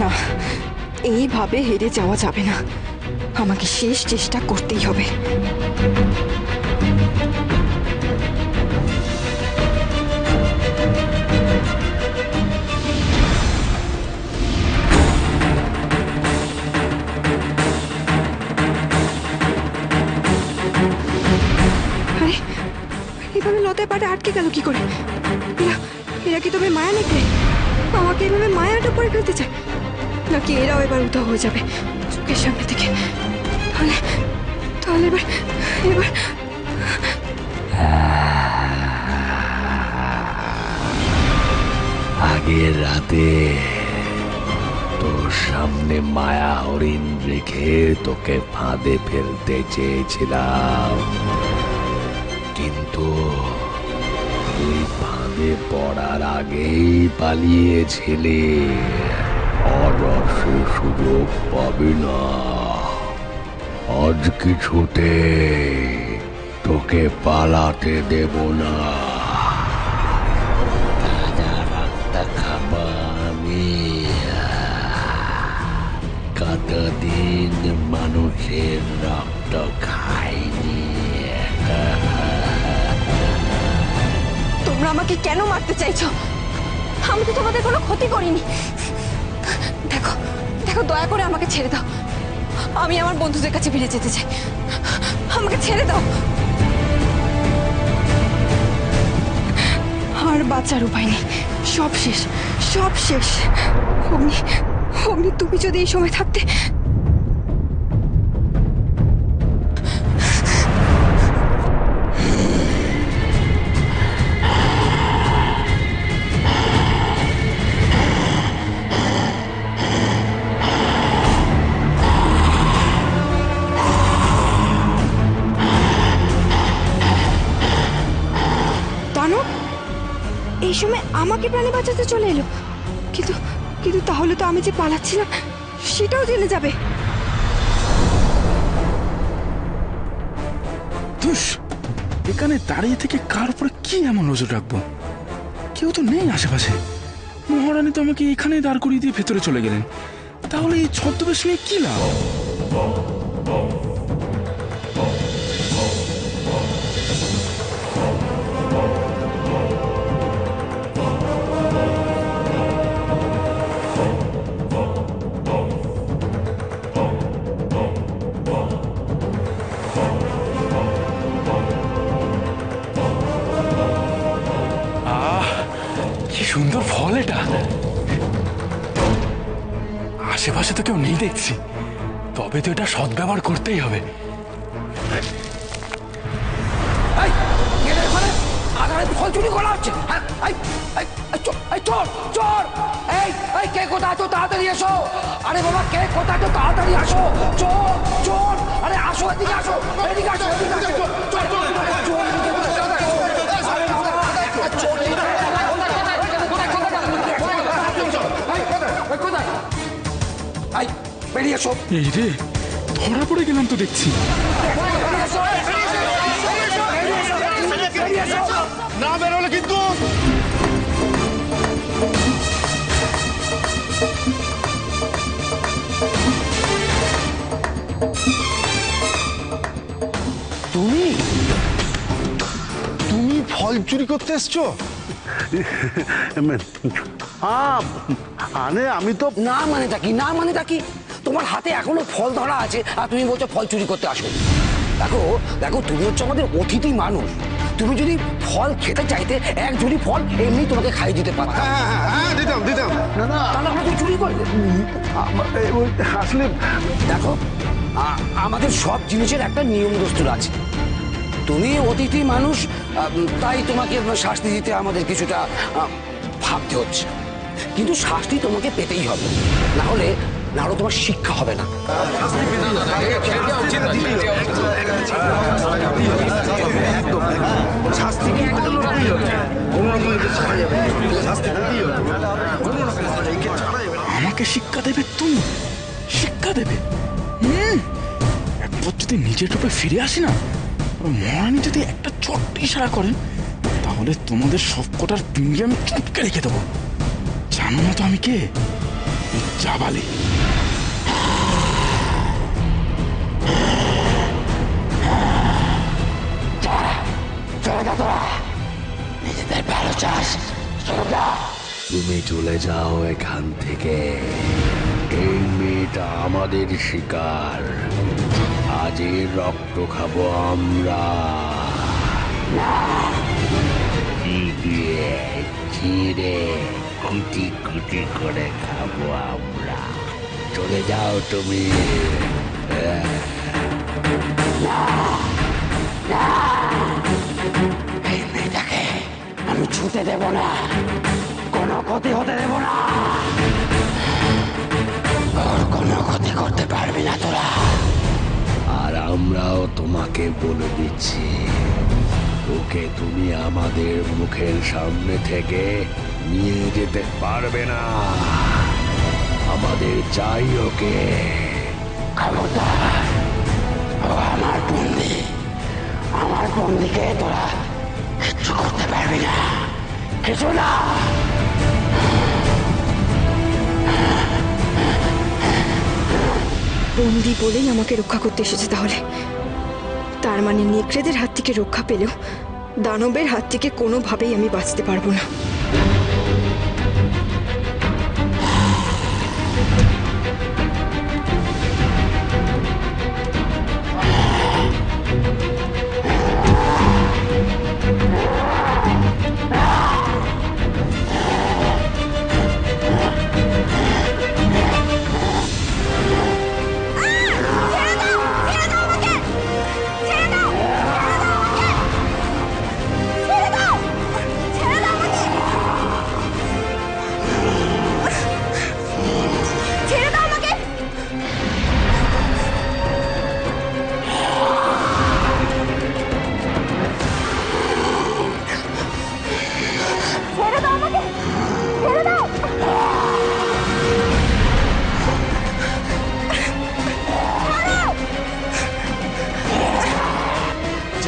না, এইভাবে হেরে যাওয়া যাবে না। আমাকে শেষ চেষ্টা করতেই হবে। আরে, এভাবে লতায় পাটা আটকে গেল কি করে? এরা কি তবে মায়া নেকড়ে? আমাকে এভাবে মায়াটা করে ফেলতে চায় নাকি এরাও এবার উধাও হয়ে যাবে চোখের সামনে থেকে? তাহলে তাহলে এবার এবার আগের রাতে তোর সামনে মায়া হরিণ রেখে তোকে ফাঁদে ফেলতে চেয়েছিলাম, কিন্তু তুই ফাঁদে পড়ার আগেই পালিয়েছিলি। আজ আর সে সুযোগ পাবি না। আজ কিছুতে তোকে পালাতে দেব না। কতদিন মানুষের রক্ত খাইনি। তোমরা আমাকে কেন মারতে চাইছো? আমি তো তোমাদের কোনো ক্ষতি করিনি। দেখো দেখো, দয়া করে আমাকে ছেড়ে দাও। আমি আমার বন্ধুদের কাছে ফিরে যেতে চাই। আমাকে ছেড়ে দাও। আর বাঁচার উপায় নেই, সব শেষ, সব শেষ। অগ্নি, অগ্নি, তুমি যদি এই সময় থাকতে। এই সময় আমাকে প্রাণে বাঁচাতে চলে এলো, কিন্তু কিন্তু তাহলে তো আমি যে পালাচ্ছিলাম সেটাও জেনে যাবে। এখানে দাঁড়িয়ে থেকে কার উপরে কি এমন নজর রাখবো? কেউ তো নেই আশেপাশে। মহারানী তো আমাকে এখানে দাঁড় করিয়ে দিয়ে ভেতরে চলে গেলেন। তাহলে এই ছদ্মবেশ নিয়ে কি লাভ? সুন্দর ফল এটা। আশেপাশে তো কেউ নেই দেখছি, তবে তো এটা সদ্ব্যবহার করতেই হবে। ফল চুরি করা হচ্ছে। চোর চোর, এই কে কোথায় আছো? তাড়াতাড়ি এসো। আরে বাবা, কে কোথায় আছো? তাড়াতাড়ি আসো। চোর চোর, আরে আসো, এদিকে আসো, এদিকে আসো, এদিকে আসো। বেরিয়ে এসো। এই রে, ধরা পড়ে গেলাম তো দেখছি। না বেরোলে কিন্তু। তুমি তুমি ফল চুরি করতে এসছো? আরে আমি তো। না মানেটা কি? না মানেটা কি? তোমার হাতে এখনো ফল ধরা আছে আর তুমি বলছো ফল চুরি করতে আসো। দেখো দেখো, তুমি হচ্ছে আমাদের অতিথি মানুষ। তুমি যদি ফল খেতে চাইতে এক ঝুড়ি ফল এমনি তোমাকে খাইয়ে দিতে পারতাম। হ্যাঁ, দিতাম দিতাম। না না, তাহলে আমরা তো চুরি করলে। আসলে দেখো, আমাদের সব জিনিসের একটা নিয়ম দস্তুর আছে। তুমি অতিথি মানুষ, তাই তোমাকে শাস্তি দিতে আমাদের কিছুটা ভাবতে হচ্ছে, কিন্তু শাস্তি তোমাকে পেতেই হবে, না হলে তোমার শিক্ষা হবে না। আমাকে শিক্ষা দেবে? তুমি শিক্ষা দেবে? একবার যদি নিজের রূপে ফিরে আসি না, মহারানী যদি একটা ছোট্ট ইশারা করেন, তাহলে তোমাদের সব কটার পিঞ্জে আমি চুপকে রেখে দেবো। জানো না তো আমি কে? জাবালি। চলে যা তোরা, নিজেদের ভালো চাস, চলে যা। তুমি চলে যাও এখান থেকে। এই মেয়েটা আমাদের শিকার, আজ এর রক্ত খাবো আমরা। চিবিয়ে চিড়ে কুটি কুটি করে খাবো আমরা। চলে যাও তুমি। এই মেয়েটাকে আমি ছুতে দেব না, কোনো ক্ষতি হতে দেব না। ওর কোনো ক্ষতি করতে পারবি না তোরা। আর আমরাও তোমাকে বলে দিচ্ছি, ওকে তুমি আমাদের মুখের সামনে থেকে নিয়ে যেতে পারবে না। আমাদের চাই ওকে। খবরদার, ও আমার বন্দি। আমার বন্দিকে তোরা কিচ্ছু করতে পারবি না, কিছু না। বন্দি বলেই আমাকে রক্ষা করতে এসেছে তাহলে। তার মানে নেকড়েদের হাত থেকে রক্ষা পেলেও দানবের হাত থেকে কোনোভাবেই আমি বাঁচতে পারবো না।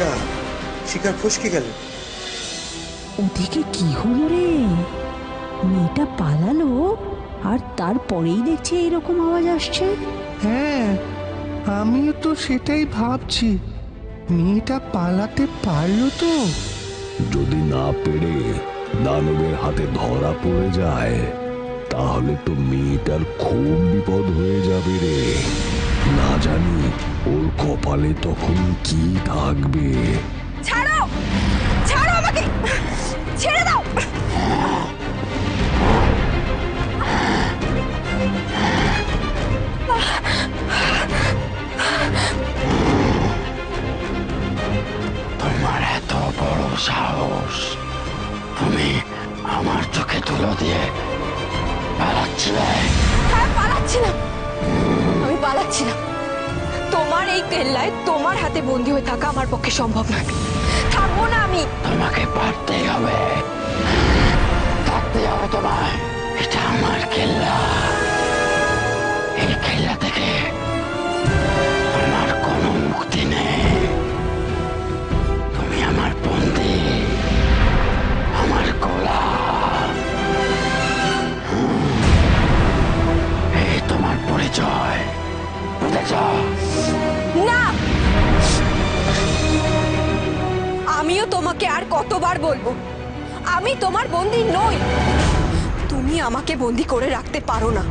যা, শিকার ফসকে গেল। ওদিকে কি হলো রে? মেয়েটা পালালো আর তারপরেই দেখছি এইরকম আওয়াজ আসছে। হ্যাঁ, আমিও তো সেটাই ভাবছি। মেয়েটা পালাতে পারলো তো? যদি না পেরে দানবের হাতে ধরা পড়ে যায়, তাহলে তো মেয়েটার খুব বিপদ হয়ে যাবে রে। না জানি ওর কপালে তখন কি থাকবে। ছাড়ো, ছাড়ো আমাকে, ছেড়ে দাও। তোমার এত বড় সাহস, তুমি আমার চোখে তুলো দিয়ে পালাচ্ছিলে? হ্যাঁ, পালাচ্ছি না, আমি পালাচ্ছি না। তোমার এই কেল্লায় তোমার হাতে বন্দী হয়ে থাকা আমার পক্ষে সম্ভব নয়। থাকবো না আমি। তোমাকে পারতেই হবে, থাকতে হবে তোমায়। এটা আমার কেল্লা, এই কেল্লা থেকে আমার কোনো মুক্তি নেই। তুমি আমার বন্দী, আমার গোলাম। এই তোমার পরিচয়, বুঝেছ? না, আমিও তোমাকে আর কতবার বলবো, আমি তোমার বন্দী নই। তুমি আমাকে বন্দী করে রাখতে পারো না।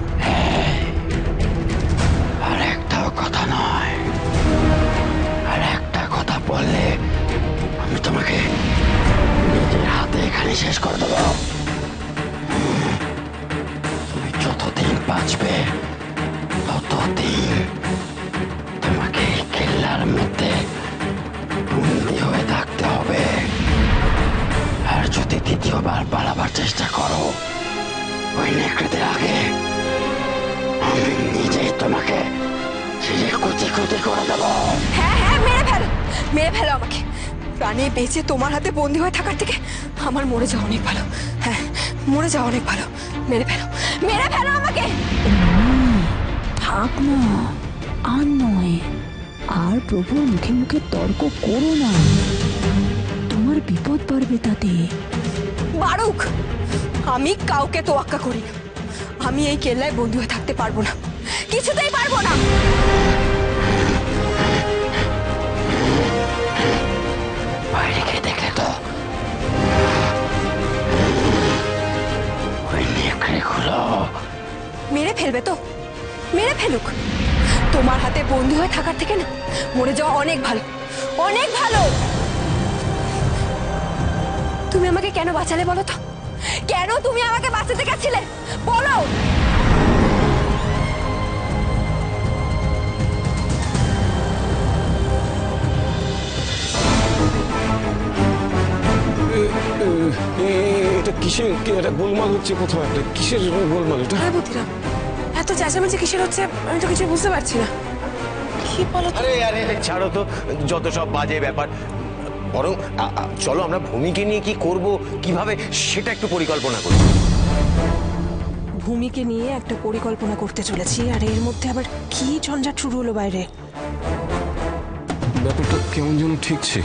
আর একটাও কথা নয়, আর একটা কথা বললে আমি তোমাকে নিজের হাতে এখানে শেষ করে দেবো। তুমি যতদিন বাঁচবে ততদিন তোমাকে এই কেল্লার মধ্যে বন্দী হয়ে থাকতে হবে। আর যদি দ্বিতীয়বার পালাবার চেষ্টা করো ওই নেকড়েদের আগে, আমি নিজেই তোমাকে কুচি কুচি করে দেবো। হ্যাঁ হ্যাঁ, মেরে ফেলো, মেরে ফেলো আমাকে। প্রাণে বেঁচে তোমার হাতে বন্দী হয়ে থাকার থেকে আমার মরে যাওয়া অনেক ভালো। হ্যাঁ, মরে যাওয়া অনেক ভালো। মেরে ফেলো, মেরে ফেলো আমাকে। থাক না, আর নয়। আর প্রভুর মুখে মুখে তর্ক করো না, তোমার বিপদ বাড়বে তাতে। বারুক, আমি কাউকে তোয়াক্কা করি না। আমি এই কেল্লায় বন্দী হয়ে থাকতে পারবো না, কিছুতেই পারবো না। বাইরে গিয়ে দেখলে তো ওই নেকড়েগুলো মেরে ফেলবে তো, মেরে ফেলুক। তোমার হাতে বন্দী হয়ে থাকার থেকে না মরে যাওয়া অনেক ভালো, অনেক ভালো। তুমি আমাকে কেন বাঁচালে বলো তো? কেন তুমি আমাকে বাঁচাতে গেছিলে বলো? এটা কিসের একটা গোলমাল হচ্ছে? কোথাও একটা কিসের গোলমাল এটা? হ্যাঁ বুদ্ধিরাম, এত চেঁচামেচি কিসের হচ্ছে আমি তো কিছু বুঝতে পারছি না। কি বলো তো? আরে আরে ছাড়ো তো, যত সব বাজে ব্যাপার। বরং চলো আমরা ভূমিকে নিয়ে কি করব, কিভাবে সেটা একটু পরিকল্পনা করি। ভূমিকে নিয়ে একটা পরিকল্পনা করতে চলেছি, আর এর মধ্যে আবার কি ঝঞ্ঝাট শুরু হলো বাইরে। ব্যাপারটা কেমন যেন ঠিকছে।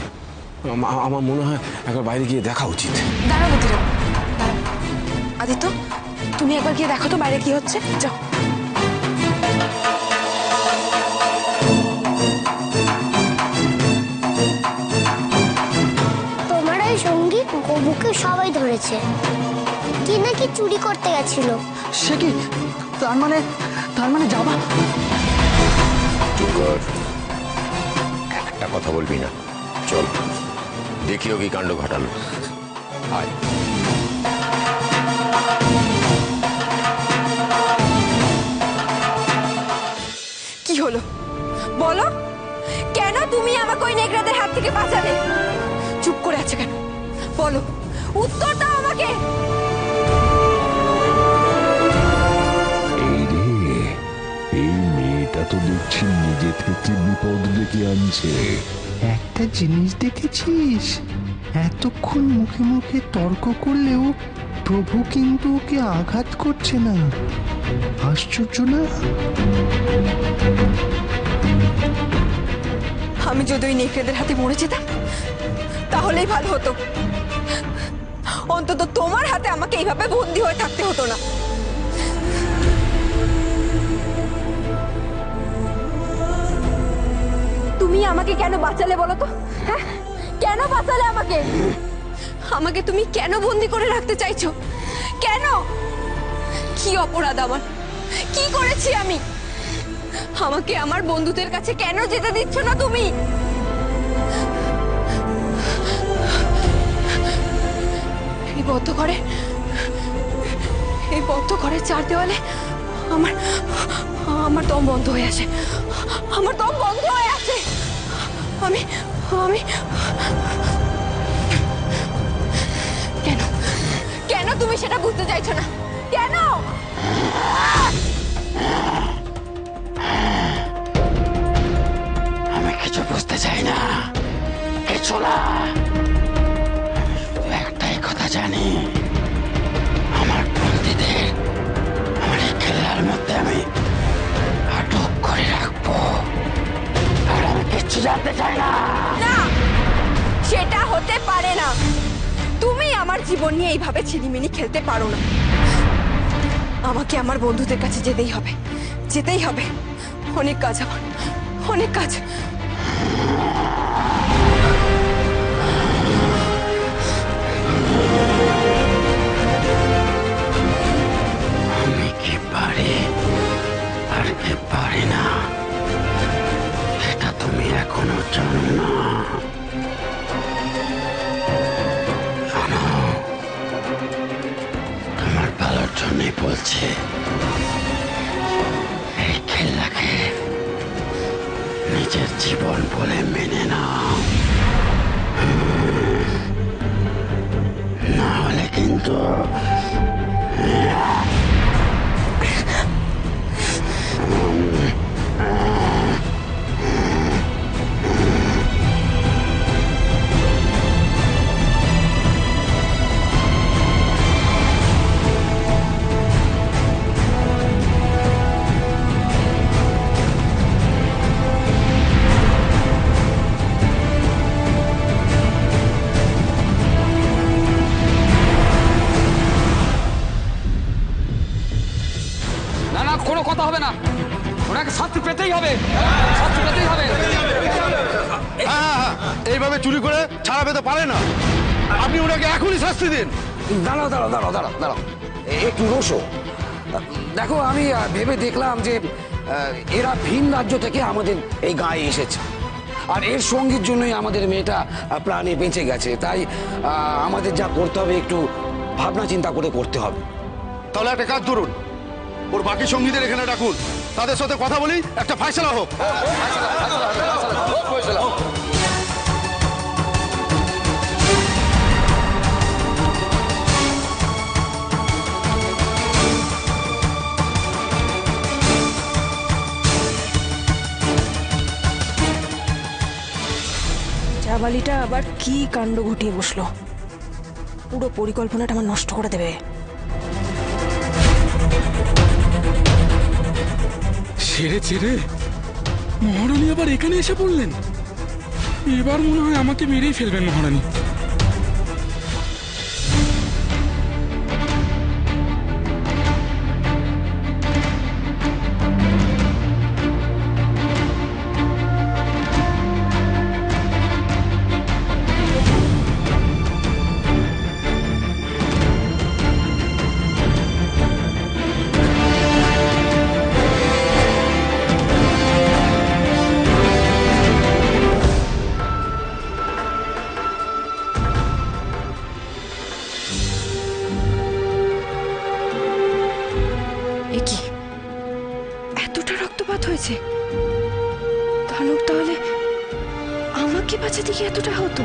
আমার মনে হয় একবার বাইরে গিয়ে দেখা উচিত। দাঁড়াও বুদ্ধিরাম, দাঁড়াও। আদিত্য, তুমি একবার গিয়ে দেখো তো বাইরে কি হচ্ছে, যাও। তোমার ওই সঙ্গী গবুকে সবাই ধরেছে, কি নাকি চুরি করতে গেছিল। সে কি? তার মানে যাবা? চুপ কর, একটা কথা বলবি না। চল দেখিও কি কাণ্ড ঘটালো। আয়। কি হলো বলো? কেন তুমি আমাকে ওই নেকড়েদের হাত থেকে বাঁচালে? চুপ করে আছে কেন বলো, উত্তর দাও আমাকে। এই রে, এই মেয়েটা তো দেখছি নিজে থেকে বিপদ ডেকে আনছে। একটা জিনিস দেখেছিস, এতক্ষণ মুখে মুখে তর্ক করলেও প্রভু কিন্তু ওকে আঘাত করছে না। আশ্চর্য না? আমি যদি ওই নেকড়েদের হাতে মরে যেতাম তাহলেই ভালো হতো, অন্তত তোমার হাতে আমাকে এইভাবে বন্দী হয়ে থাকতে হতো না। তুমি আমাকে কেন বাঁচালে বলো তো? হ্যাঁ, কেন বাঁচালে আমাকে? আমাকে তুমি কেন বন্দী করে রাখতে চাইছো? কেন? কি অপরাধ আমার? কি করেছি আমি? আমাকে আমার বন্ধুদের কাছে কেন যেতে দিচ্ছ না তুমি? এই বদ্ধ ঘরের চার দেওয়ালে আমার দম বন্ধ হয়ে আসে, আমার দম বন্ধ হয়ে আসে। আমি আমি কেন কেন তুমি সেটা বুঝতে চাইছো না? কেন? আমি কিছু বুঝতে চাই না, কিছু না। আমি শুধু একটাই কথা জানি, আমার বন্দীদের আমার এই খেলার মধ্যে আমি আটক করে রাখবো, আর আমি কিচ্ছু জানতে চাই না। না, সেটা হতে পারে না। তুমি আমার জীবন নিয়ে এইভাবে ছিনিমিনি খেলতে পারো না। আমাকে আমার বন্ধুদের কাছে যেতেই হবে, যেতেই হবে। অনেক কাজ আমার, অনেক কাজ। আমি কি পারি আর কি পারি না সেটা তুমি এখনো জানো না। শোনো, তোমার ভালোর জন্যই বলছি, এই খেলাকে নিজের জীবন বলে মেনে নাও। কোনো কথা হবে না, ওনাকে শাস্তি পেতেই হবে, শাস্তি পেতেই হবে। এইভাবে চুরি করে ছাড়া পেতে পারে না, আপনি ওনাকে এখনই শাস্তি দিন। দাঁড়াও দাঁড়াও দাঁড়াও দাঁড়াও দাঁড়াও, একটু রোসো। দেখো, আমি ভেবে দেখলাম যে এরা ভিন রাজ্য থেকে আমাদের এই গায়ে এসেছে, আর এর সঙ্গীর জন্যই আমাদের মেয়েটা প্রাণে বেঁচে গেছে। তাই আমাদের যা করতে হবে একটু ভাবনা চিন্তা করে করতে হবে। তাহলে একটা কাজ ধরুন, ওর বাকি সঙ্গীদের এখানে ডাকুন, তাদের সাথে কথা বলি, একটা ফয়সালা হোক। চাবালিটা আবার কি কাণ্ড ঘটিয়ে বসলো, পুরো পরিকল্পনাটা আমার নষ্ট করে দেবে। সেরেছে রে, মহারানী আবার এখানে এসে পড়লেন। এবার মনে হয় আমাকে মেরেই ফেলবেন মহারানী। এতটা রক্তপাত হয়েছে? দানব তাহলে আমাকে বাঁচাতে গিয়ে এতটা হতো?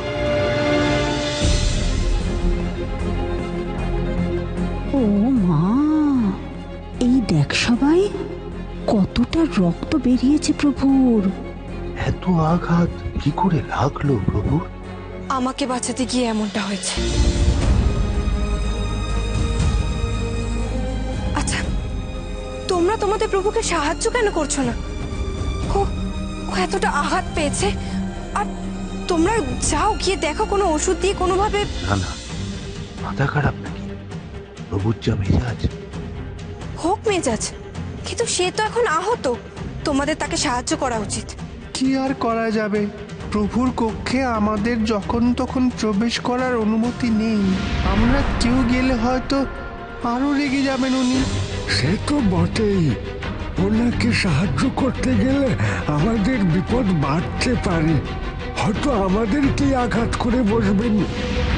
ও মা, এই দেখ সবাই, কতটা রক্ত বেরিয়েছে প্রভুর। এত আঘাত কি করে লাগলো প্রভু? আমাকে বাঁচাতে গিয়ে এমনটা হয়েছে। আচ্ছা, তোমরা তোমাদের প্রভুকে সাহায্য কেন করছো না? ও এতটা আঘাত পেয়েছে, আর তোমরা যাও গিয়ে দেখো কোনো ওষুধ দিয়ে কোনোভাবে। না না, মাথা খারাপ নাকি? প্রভুর যা মেজাজ। হোক মেজাজ, কিন্তু সে তো এখন আহত। তোমাদের তাকে সাহায্য করা উচিত। কি আর করা যাবে, প্রভুর কক্ষে আমাদের যখন তখন প্রবেশ করার অনুমতি নেই। আমরা কেউ গেলে হয়তো আরো রেগে যাবেন উনি। সে তো বটেই, ওনাকে সাহায্য করতে গেলে আমাদের বিপদ বাড়তে পারে। হয়তো আমাদেরকেই আঘাত করে বসবেন,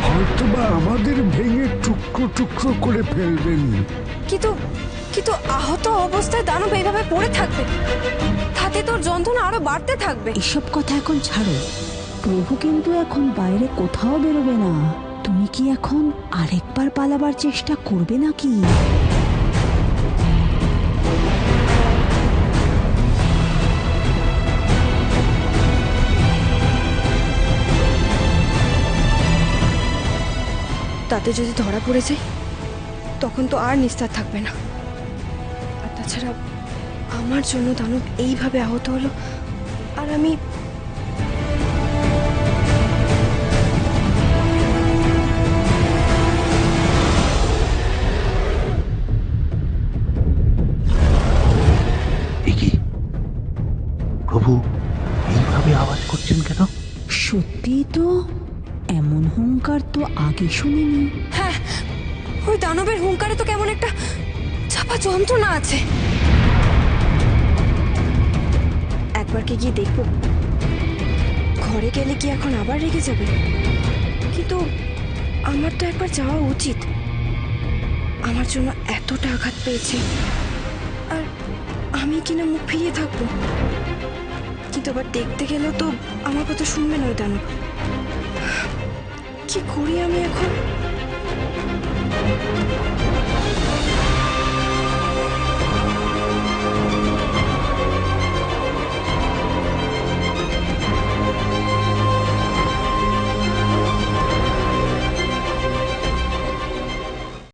হয়তো বা আমাদের ভেঙে টুকরো টুকরো করে ফেলবেন। কিন্তু কিন্তু আহত অবস্থায় দানব এইভাবে পড়ে থাকবে, তাতে তোর যন্ত্রণা আরো বাড়তে থাকবে। এসব কথা এখন ছাড়ো, প্রভু কিন্তু এখন বাইরে কোথাও বেরোবে না। তুমি কি এখন আরেকবার পালাবার চেষ্টা করবে নাকি? তাতে যদি ধরা পড়ে যায় তখন তো আর নিস্তার থাকবে না। আর তাছাড়া আমার জন্য দানব এইভাবে আহত হলো, আর আমি প্রভু এইভাবে আওয়াজ করছেন কেন? সত্যিই তো, এমন হুঙ্কার তো আগে শুনিনি। হ্যাঁ, ওই দানবের হুঙ্কারে তো কেমন একটা চাপা যন্ত্রণা আছে। একবার কি গিয়ে দেখবো? ঘরে গেলে কি এখন আবার রেগে যাবে? কিন্তু আমার তো একবার যাওয়া উচিত। আমার জন্য এতটা আঘাত পেয়েছে, আর আমি কিনা মুখ ফিরিয়ে থাকবো? কিন্তু আবার দেখতে গেলেও তো আমার কথা শুনবে না ওই দানব। কি করি আমি এখন?